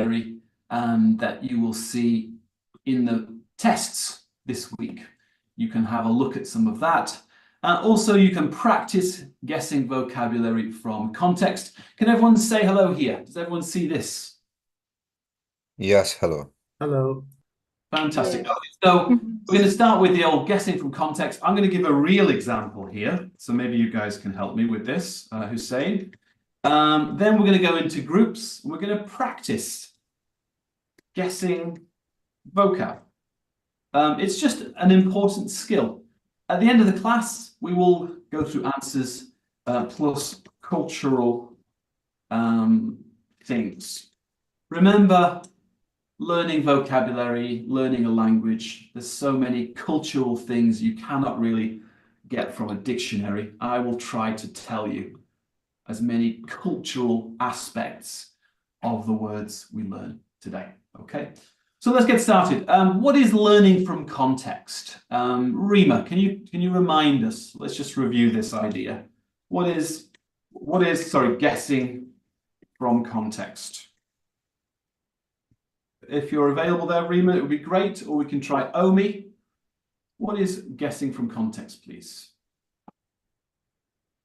vocabulary that you will see in the tests this week. You can have a look at some of that. Also, you can practice guessing vocabulary from context. Can everyone say hello here? Does everyone see this? Yes, hello. Hello. Fantastic. Okay, so we're going to start with the old guessing from context. I'm going to give a real example here. So maybe you guys can help me with this, Hussein. Then we're going to go into groups. We're going to practice guessing vocab. It's just an important skill. At the end of the class, we will go through answers plus cultural things. Remember, learning vocabulary, learning a language, there's so many cultural things you cannot really get from a dictionary. I will try to tell you as many cultural aspects of the words we learn today. Okay, so let's get started. What is learning from context? Rima, can you remind us? Let's just review this idea. What is guessing from context? If you're available there, Rima, it would be great, or we can try Omi. What is guessing from context, please?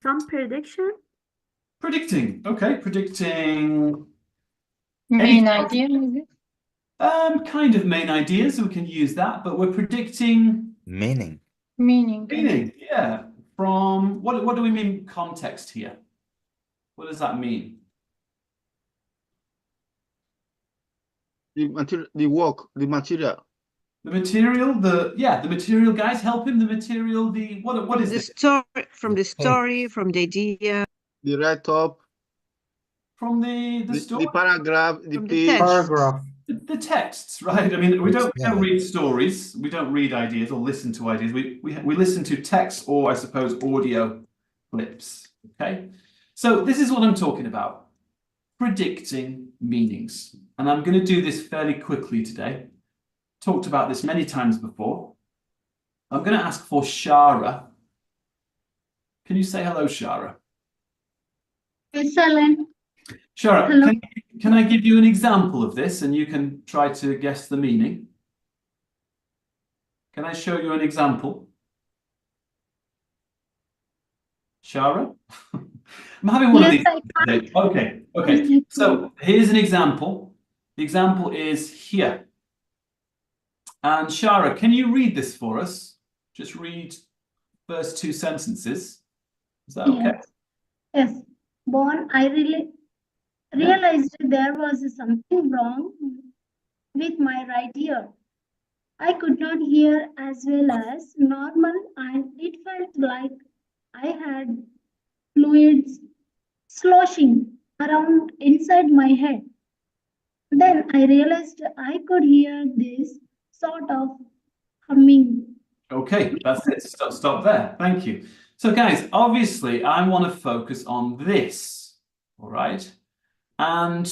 Some prediction? Predicting. Okay, predicting. Main idea, maybe? Kind of main idea, so we can use that, but we're predicting Meaning. meaning, yeah. From what do we mean context here? What does that mean? The material, the work, the material. The material, the material, guys, help him. The material, what is The this? story, from the story, from the idea, The write-up, From the story? the paragraph, the from the page. text. Paragraph. The texts, right? I mean, we don't Yeah. read stories, we don't read ideas or listen to ideas. We listen to text or, I suppose, audio clips. Okay, so this is what I'm talking about: predicting meanings, and I'm going to do this fairly quickly today. Talked about this many times before. I'm going to ask for Shara. Can you say hello, Shara? Yes, Alain. Shara, Hello. can I give you an example of this and you can try to guess the meaning? Can I show you an example? Shara? I'm having one of Yes, these I today. Okay. So here's an example. The example is here. And Shara, can you read this for us? Just read first two sentences. Is that okay? Yes. Born, I realized there was something wrong with my right ear. I could not hear as well as normal, and it felt like I had fluids sloshing around inside my head. Then I realized I could hear this sort of humming. Okay, that's it. Stop there. Thank you. So guys, obviously I want to focus on this, all right? And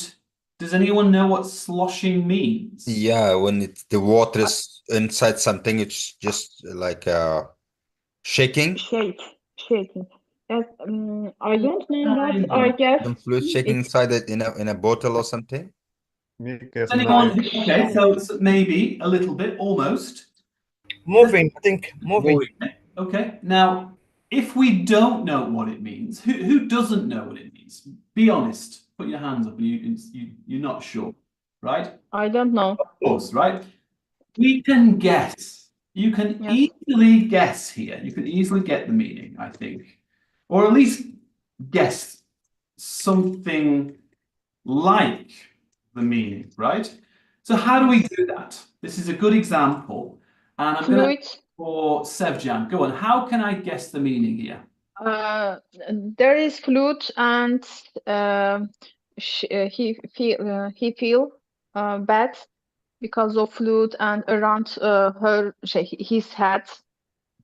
does anyone know what sloshing means? Yeah, when the water is inside something, it's just like shaking. Shaking. Yes, I don't know, but I guess Some fluid shaking inside it in a bottle or something. Anyone? Okay, so maybe a little bit, almost. Moving, I think moving. Okay, now if we don't know what it means, who doesn't know what it means? Be honest. Put your hands up. You're not sure, right? I don't know. Of course, right? We can guess. You can Yes. easily guess here. You can easily get the meaning, I think, or at least guess something like the meaning, right? So how do we do that? This is a good example, and I'm going to Fluid. for Sevjan. Go on. How can I guess the meaning here? There is flute, and he feel bad because of flute and around his head.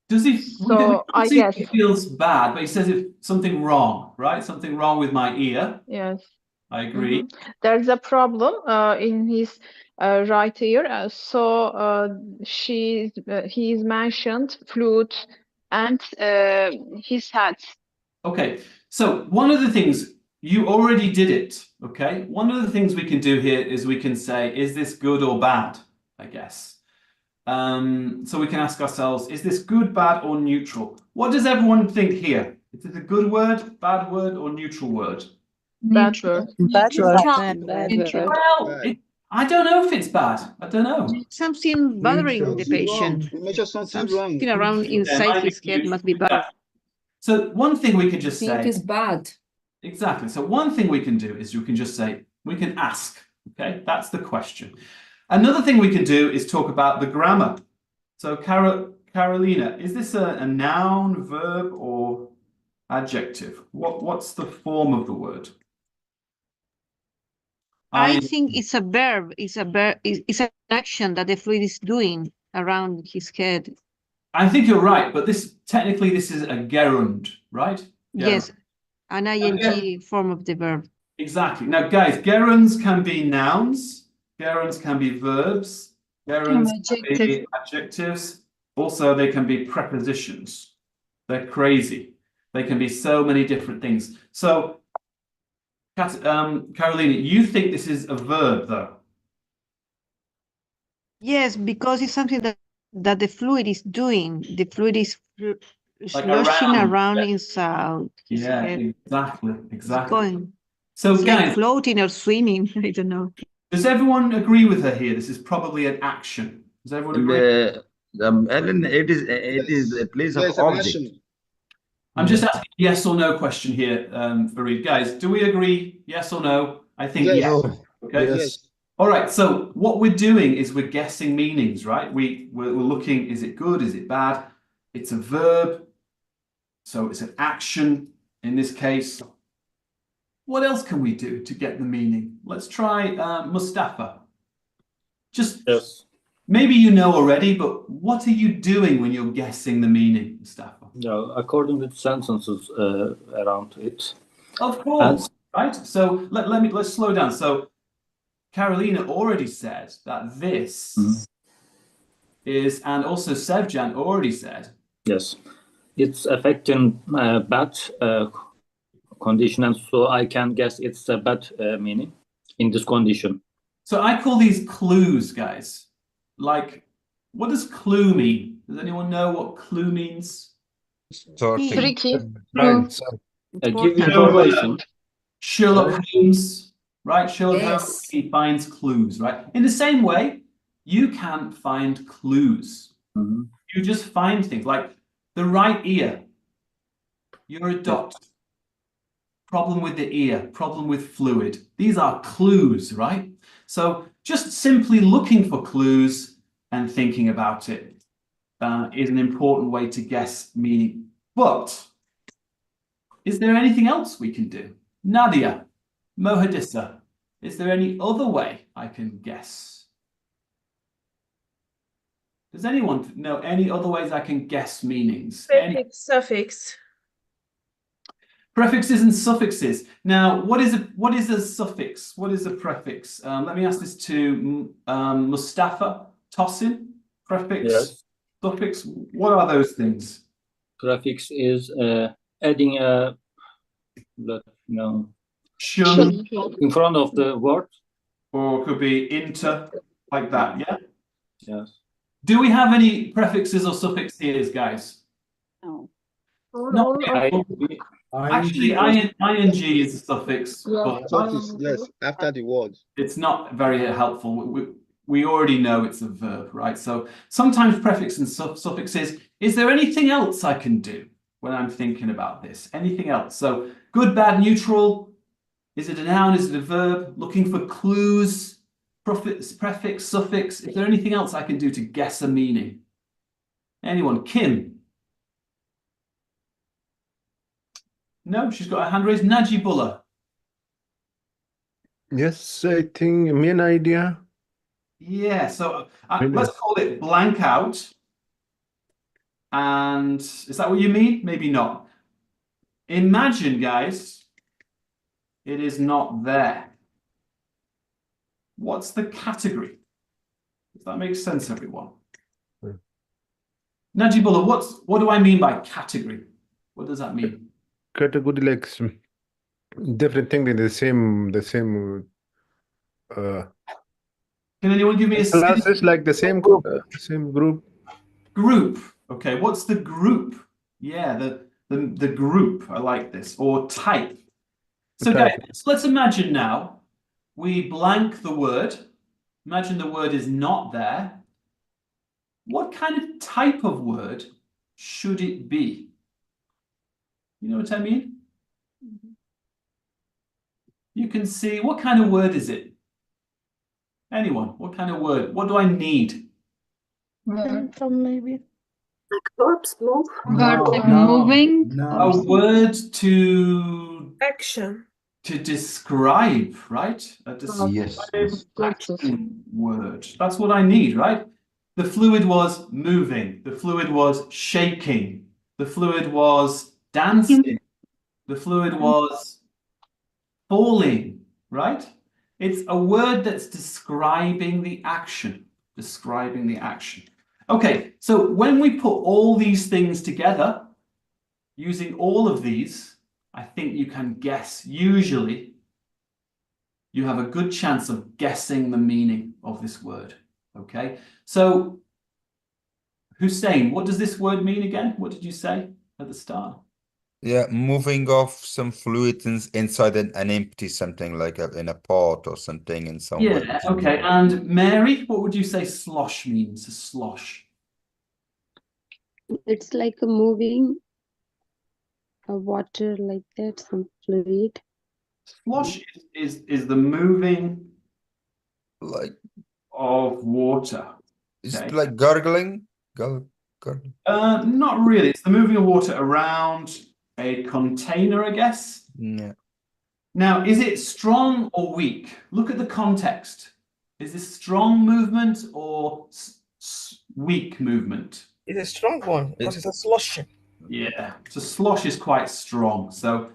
Does he? So I guess he feels bad, but he says it's something wrong, right? Something wrong with my ear. yes. I agree. There's a problem in his right ear. So he's mentioned flute and his head. Okay. So one of the things you already did it, okay? One of the things we can do here is we can say, is this good or bad, I guess. So we can ask ourselves, is this good, bad, or neutral? What does everyone think here? Is it a good word, bad word, or neutral word? Bad word. Bad word. Bad Neutral. Well, Bad. I don't know if it's bad. I don't know. Something bothering the Something wrong. patient. You mentioned something wrong. Something around inside his head must be bad. So one thing we can just Think say, is bad. exactly. So one thing we can do is you can just say, we can ask, okay? That's the question. Another thing we can do is talk about the grammar. So Carolina, is this a noun, verb, or adjective? What's the form of the word? I think it's a verb. It's a verb. It's an action that the fluid is doing around his head. I think you're right, but technically this is a gerund, right? Yes, an ing form of the verb. Exactly. Now, guys, gerunds can be nouns, gerunds can be verbs, gerunds can be adjectives. Also, they can be prepositions. They're crazy. They can be so many different things. So, Carolina, you think this is a verb, though? Yes, because it's something that the fluid is doing. The fluid is Like sloshing around. around inside his Yeah, head. exactly, It's exactly. going. So, It's like guys, floating or swimming. I don't know. does everyone agree with her here? This is probably an action. Does everyone agree? Alan, it is a place of Yes, an object. action. I'm just asking a yes or no question here, Fareed. Guys, do we agree? Yes or no? I think Yes. yes. No. Okay. Yes. All right. So what we're doing is we're guessing meanings, right? We're looking, is it good? Is it bad? It's a verb. So it's an action in this case. What else can we do to get the meaning? Let's try Mustafa. Just Yes. maybe you know already, but what are you doing when you're guessing the meaning, Mustafa? Yeah, according to the sentences around it. Of course, right? So let's slow down. So Carolina already said that this is, and also Sevjan already said. Yes, it's affecting bad condition, and so I can guess it's a bad meaning in this condition. So I call these clues, guys. Like, what does clue mean? Does anyone know what clue means? Tricky. Give information. Sherlock Holmes, right? Sherlock Holmes, Yes. he finds clues, right? In the same way, you can find clues. You just find things like the right ear. You're a doctor. Problem with the ear, problem with fluid. These are clues, right? So just simply looking for clues and thinking about it is an important way to guess meaning. But is there anything else we can do? Nadia, Mohadissa, is there any other way I can guess? Does anyone know any other ways I can guess meanings? Prefix, suffix. Prefixes and suffixes. Now, what is a suffix? What is a prefix? Let me ask this to Mustafa Tosin. Prefix, Yes. suffix. What are those things? Prefix is adding a Shun, in front of the word. or it could be inter, like that. Yeah. Yes. Do we have any prefixes or suffixes, guys? No. Not actually, ing is a suffix, but Suffix, yes, after the word. it's not very helpful. We already know it's a verb, right? So sometimes prefix and suffixes. Is there anything else I can do when I'm thinking about this? Anything else? So good, bad, neutral. Is it a noun? Is it a verb? Looking for clues, prefix, suffix. Is there anything else I can do to guess a meaning? Anyone? Kim? No, she's got her hand raised. Najibullah. Yes, I think main idea. Yeah, so let's call it blank out. And is that what you mean? Maybe not. Imagine, guys, it is not there. What's the category? Does that make sense, everyone? Najibullah, what do I mean by category? What does that mean? Category like different thing in the same Can anyone give me a classes like the same group? group? Okay, what's the group? Yeah, the group. I like this. Or type. So guys, let's imagine now we blank the word. Imagine the word is not there. What kind of type of word should it be? You know what I mean? You can see, what kind of word is it? Anyone? What kind of word? What do I need? From maybe. Verbs move. Moving. A word to Action. describe, right? A Yes. description word. That's what I need, right? The fluid was moving. The fluid was shaking. The fluid was dancing. The fluid was falling, right? It's a word that's describing the action. Describing the action. Okay, so when we put all these things together, using all of these, I think you can guess. Usually, you have a good chance of guessing the meaning of this word. Okay, so Hussein, what does this word mean again? What did you say at the start? Yeah, moving off some fluid inside an empty something like in a pot or something in somewhere. Yeah, okay. And Mary, what would you say slosh means? A slosh. It's like a moving water like that, some fluid. Slosh is the moving Like of water. it's Okay. like gargling. Gargling. Not really. It's the moving of water around a container, I guess. Yeah. Now, is it strong or weak? Look at the context. Is this strong movement or weak movement? It's a strong one because it's a slush. Yeah, so slosh is quite strong. So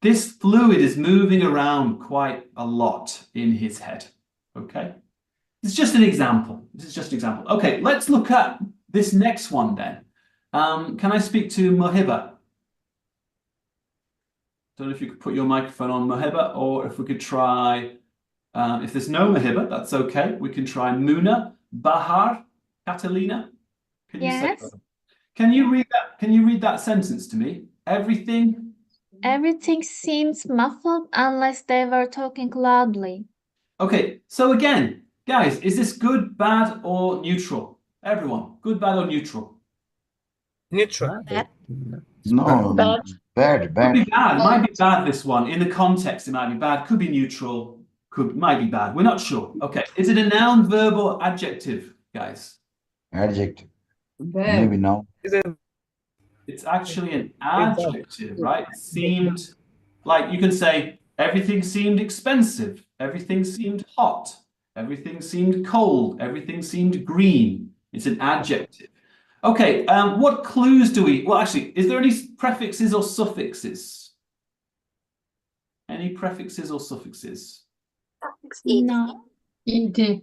this fluid is moving around quite a lot in his head. Okay. It's just an example. This is just an example. Okay, let's look at this next one then. Can I speak to Mohiba? Don't know if you could put your microphone on, Mohiba, or if we could try, if there's no Mohiba, that's okay. We can try Muna, Bahar, Catalina. Can you say that? Can you read that? Can you read that sentence to me? Everything seems muffled unless they were talking loudly. Okay, so again, guys, is this good, bad, or neutral? Everyone, good, bad, or neutral? Neutral. No, bad. Could be bad. It might be bad, this one. In the context, it might be bad. Could be neutral. Might be bad. We're not sure. Okay. Is it a noun, verb, or adjective, guys? Adjective. Maybe now. It's actually an adjective, right? It seemed like you can say everything seemed expensive. Everything seemed hot. Everything seemed cold. Everything seemed green. It's an adjective. Okay, what clues do we... Well, actually, is there any prefixes or suffixes? Any prefixes or suffixes? No. Ed.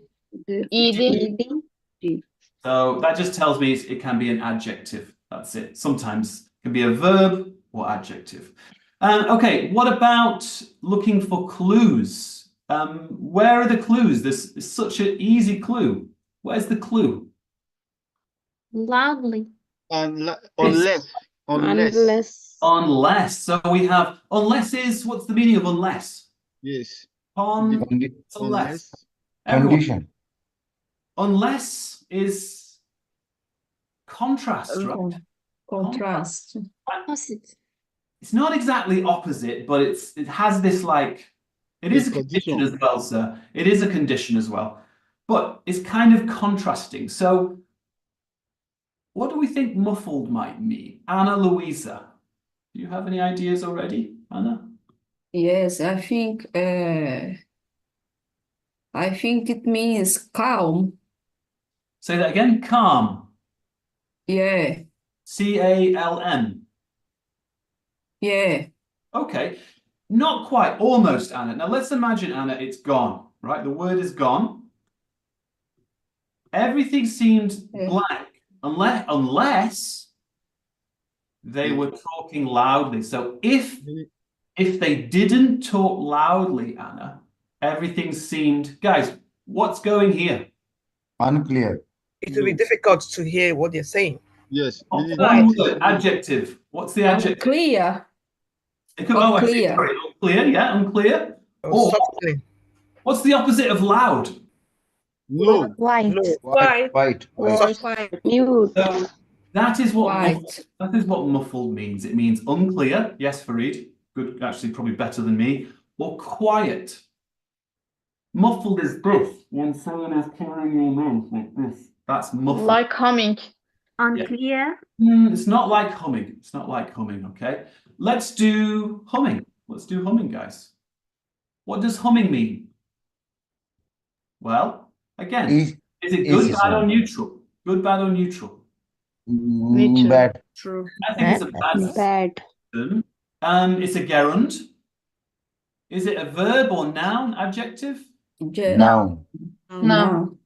So that just tells me it can be an adjective. That's it. Sometimes it can be a verb or adjective. Okay, what about looking for clues? Where are the clues? This is such an easy clue. Where's the clue? Loudly. Unless. Unless. So we have unless is, what's the meaning of unless? Yes. Unless. Condition. Unless is contrast, right? Contrast. Opposite. It's not exactly opposite, but it has this like, it is a condition as well, sir. It is a condition as well, but it's kind of contrasting. So what do we think muffled might mean? Anna Louisa, do you have any ideas already, Anna? Yes, I think it means calm. Say that again. Calm. Yeah. C-A-L-M. Yeah. Okay. Not quite. Almost, Anna. Now let's imagine, Anna, it's gone, right? The word is gone. Everything seemed blank, unless they were talking loudly. So if If they didn't talk loudly, Anna, everything seemed, guys, what's going here? Unclear. It will be difficult to hear what they're saying. Yes. Oh, this is one right. word, adjective. What's the adjective? Unclear. Oh, I see, Unclear. sorry, unclear, yeah, unclear. Oh, Or softly. what's the opposite of loud? No. White. No. White. White. Soft. Mute. So that is what White. muffled means. It means unclear. Yes, Fareed. Good, actually, probably better than me. Or quiet. Muffled is this. When someone is clearing your mouth like this. That's muffled. Like humming. Unclear. It's not like humming. It's not like humming, okay? Let's do humming. Let's do humming, guys. What does humming mean? Well, again, is it good, easy bad, or sound. neutral? Good, bad, or neutral? Bad. True. I think it's a bad Bad. system. It's a gerund. Is it a verb or noun, adjective? Noun. No.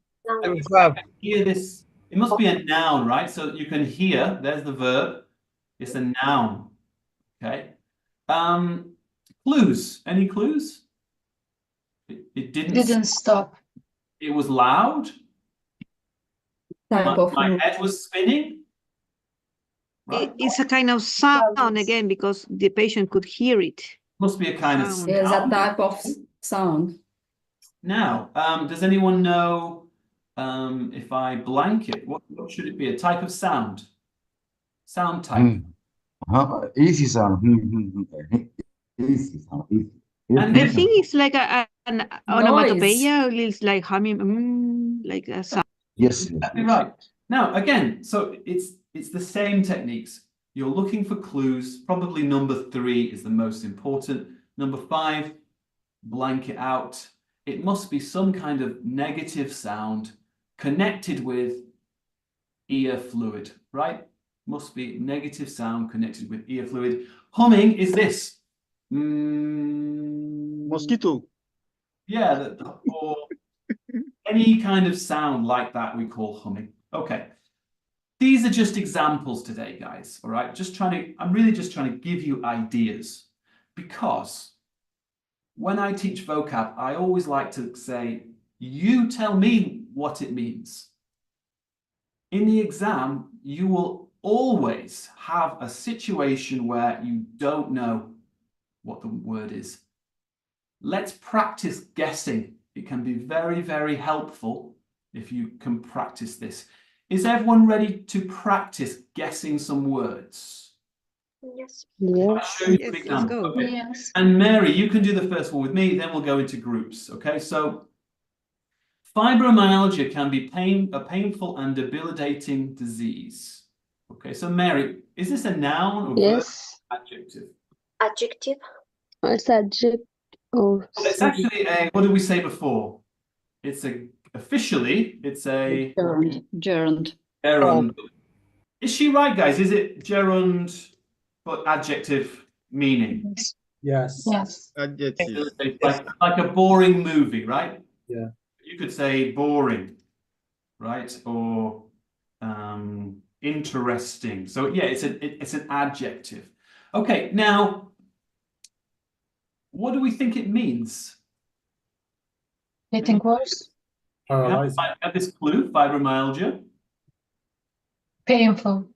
Hear this. It must be a noun, right? So you can hear, there's the verb. It's a noun. Okay. Clues. Any clues? It didn't stop. It was loud. Type of My head was spinning. Right? It's a kind of sound again because the patient could hear it. Must be a kind of Sound. Yes, a sound. type of sound. Now, does anyone know if I blank it, what should it be? A type of sound? Sound type. Easy sound. Easy sound. Easy. And I think it's like an onomatopoeia, it's like humming, like a sound. Yes. Exactly right. Now, again, so it's the same techniques. You're looking for clues. Probably number 3 is the most important. Number 5, blank it out. It must be some kind of negative sound connected with ear fluid, right? Must be negative sound connected with ear fluid. Humming is this. Mosquito. Yeah, or any kind of sound like that we call humming. Okay. These are just examples today, guys. All right. I'm really just trying to give you ideas, because when I teach vocab, I always like to say, you tell me what it means. In the exam, you will always have a situation where you don't know what the word is. Let's practice guessing. It can be very, very helpful if you can practice this. Is everyone ready to practice guessing some words? Yes. I'll show you some Yes, let's examples. go. Okay. Yes. And Mary, you can do the first one with me, then we'll go into groups. Okay, so fibromyalgia can be a painful and debilitating disease. Okay, so Mary, is this a noun or verb? Yes. Adjective? Adjective. It's adjective. Oh, Well, it's actually a, what did we say before? Officially, it's a Gerund. gerund. Is she right, guys? Is it gerund but adjective meaning? Yes. Yes. Adjective. Like a boring movie, right? Yeah. You could say boring, right? Or interesting. So yeah, it's an adjective. Okay, now what do we think it means? Getting worse. I have this clue, fibromyalgia. Painful.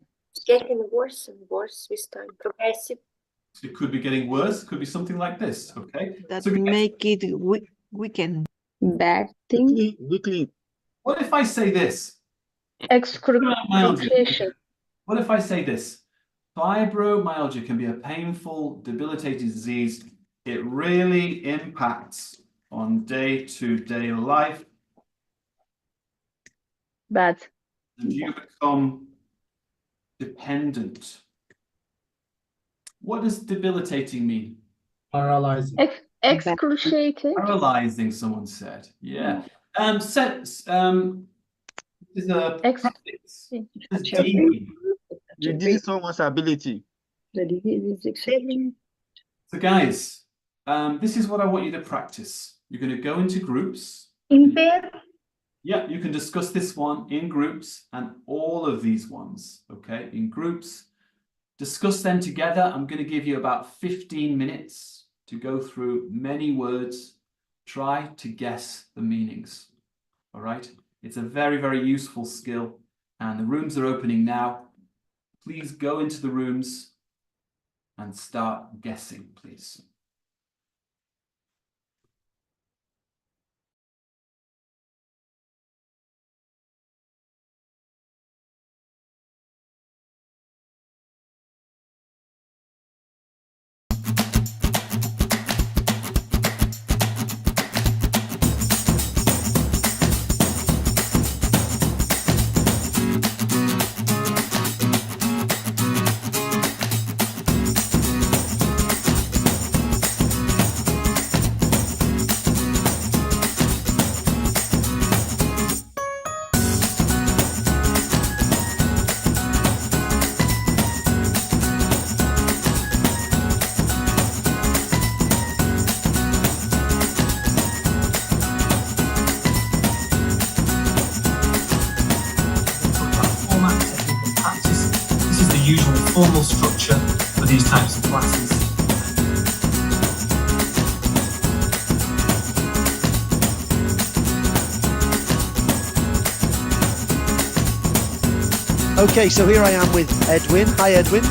Getting worse and worse with time. Progressive. It could be getting worse. It could be something like this. Okay. That So make it weaken. bad thing. Weekly. what if I say this? Excruciation. What if I say this? Fibromyalgia can be a painful, debilitating disease. It really impacts on day-to-day life. Bad. And you become dependent. What does debilitating mean? Paralyzing. Excruciating. Paralyzing, someone said. Yeah. Is a practice. Reducing someone's ability. So guys, this is what I want you to practice. You're going to go into groups. Impair. Yeah, you can discuss this one in groups and all of these ones, okay, in groups. Discuss them together. I'm going to give you about 15 minutes. to go through many words. Try to guess the meanings. All right? It's a very, very useful skill, and the rooms are opening now. Please go into the rooms and start guessing, please. Usual formal structure for these types of classes. Okay, so here I am with Edwin. Hi, Edwin.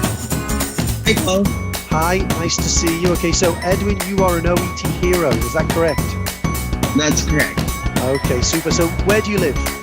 Hey, Paul. Hi, nice to see you. Okay, so Edwin, you are an OET hero, is that correct? That's correct. Okay, super. So where do you live?